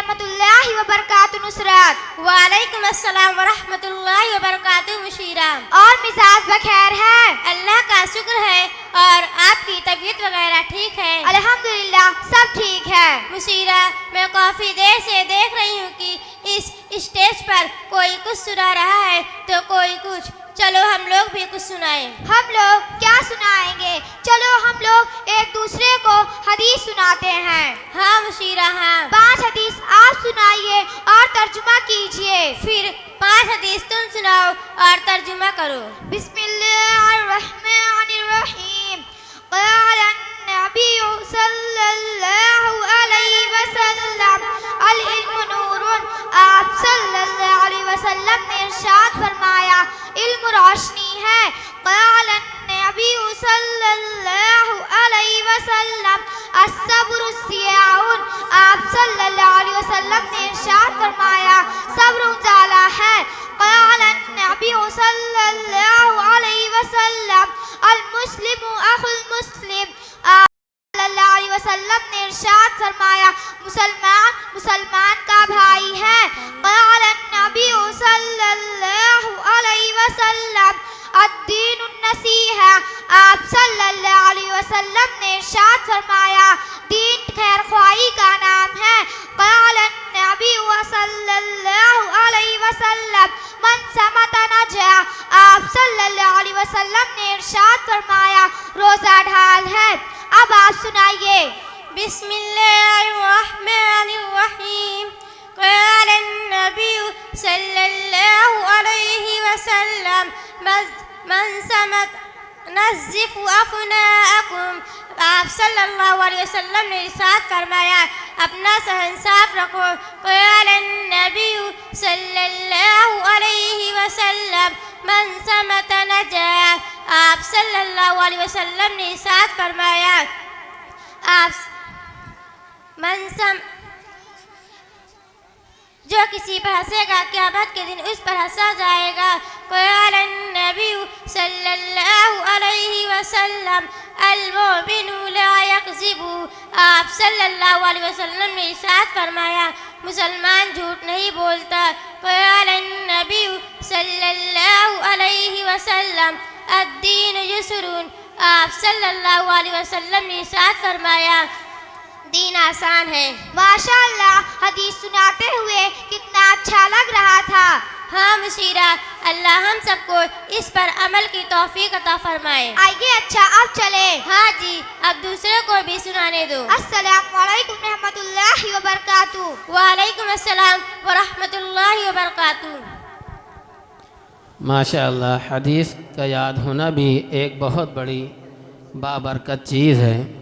रहमतुल्लाहि व बरकातुहू नुसरत। वालेकुम अस्सलाम व रहमतुल्लाहि व बरकातुहू मुशीरा। और मिजाज बखैर है? अल्लाह का शुक्र है। और आपकी तबीयत वगैरह ठीक है? अल्हम्दुलिल्लाह सब ठीक है। मुशीरा, मैं काफ़ी देर से देख रही हूँ कि इस स्टेज पर कोई कुछ सुना रहा है तो कोई कुछ। चलो हम लोग भी कुछ सुनाएं। हम लोग क्या सुनाएंगे? चलो हम लोग एक दूसरे को हदीस सुनाते हैं। हाँ मुशीरा, हाँ। 5 हदीस आप सुनाइए और तर्जुमा कीजिए। फिर 5 हदीस तुम सुनाओ और तर्जुमा करो। बिस्मिल्लाहिर्रहमानिर्रहीम। क़ाल अन्नबिय्यु सल्लल्लाहु अलैहि वसल्लम अल इल्मु नूरुन। आप सल्लल्लाहु अलैहि वसल्लम ने इरशाद फरमाया, इल्म रोशनी है। क़ाल अन्नबिय्यु सल्लल्लाहु अलैहि वसल्लम अस्सब्रु सियाउन। आप सल्लल्लाहु अलैहि वसल्लम ने इरशाद फरमाया, सब्र उजाला है। क़ाल अन्नबिय्यु सल्लल्लाहु अलैहि वसल्लम अल मुस्लिमु अखुल मुस्लिम। आप सल्लल्लाहु अलैहि वसल्लम ने इरशाद फरमाया, मुसलमान मुसलमान का भाई है। क़ाल अन्नबिय्यु सल्लल्लाहु अलैहि वसल्लम अद्दीनुन नसीहा। आप सल्लल्लाहु अलैहि वसल्लम ने इरशाद फरमाया, दीन खैरख्वाही का नाम है। क़ाल अन्नबिय्यु सल्लल्लाहु अलैहि वसल्लम मन समता नजा। आप सल्लल्लाहु अलैहि वसल्लम ने इरशाद फरमाया, रोजा ढाल है। अब आप सुनाइए। बिस्मिल्लाहिर्रहमानिर्रहीम। क़ाल अन्नबिय्यु सल्लल्लाहु अलैहि वसल्लम मन समत नज़्ज़िफ़ु अफ़नाअकुम। आप सल्लल्लाहु अलैहि वसल्लम ने इरशाद फरमाया, अपना सहन साफ रखो। क़ाल अन्नबिय्यु सल्लल्लाहु अलैहि वसल्लम मन समत नजा। आप सल्लल्लाहु अलैहि वसल्लम ने इरशाद फरमाया, आप जो किसी पर हंसेगा क़यामत के दिन उस पर हंसा जाएगा। क़ाल अन्नबिय्यु सल्लल्लाहु अलैहि वसल्लम अल मुमिनु ला यकज़िबु। आप सल्लल्लाहु अलैहि वसल्लम ने इरशाद फरमाया, मुसलमान झूठ नहीं बोलता। क़ाल अन्नबिय्यु सल्लल्लाहु अलैहि वसल्लम अद्दीन युस्रुन। आप सल्लल्लाहु अलैहि वसल्लम ने इरशाद फरमाया, दीन आसान है। माशाअल्लाह, हदीस सुनाते हुए कितना अच्छा लग रहा था। हाँ मुशीरा, अल्लाह हम सबको इस पर अमल की तौफीक अता फरमाए। आइए अच्छा अब चले। हाँ जी, अब दूसरे को भी सुनाने दो। अस्सलामु अलैकुम रहमतुल्लाहि व बरकातुहू। वालेकुम अस्सलाम व रहमतुल्लाहि व बरकातुहू। माशाअल्लाह, हदीस का याद होना भी एक बहुत बड़ी बाबरकत चीज़ है।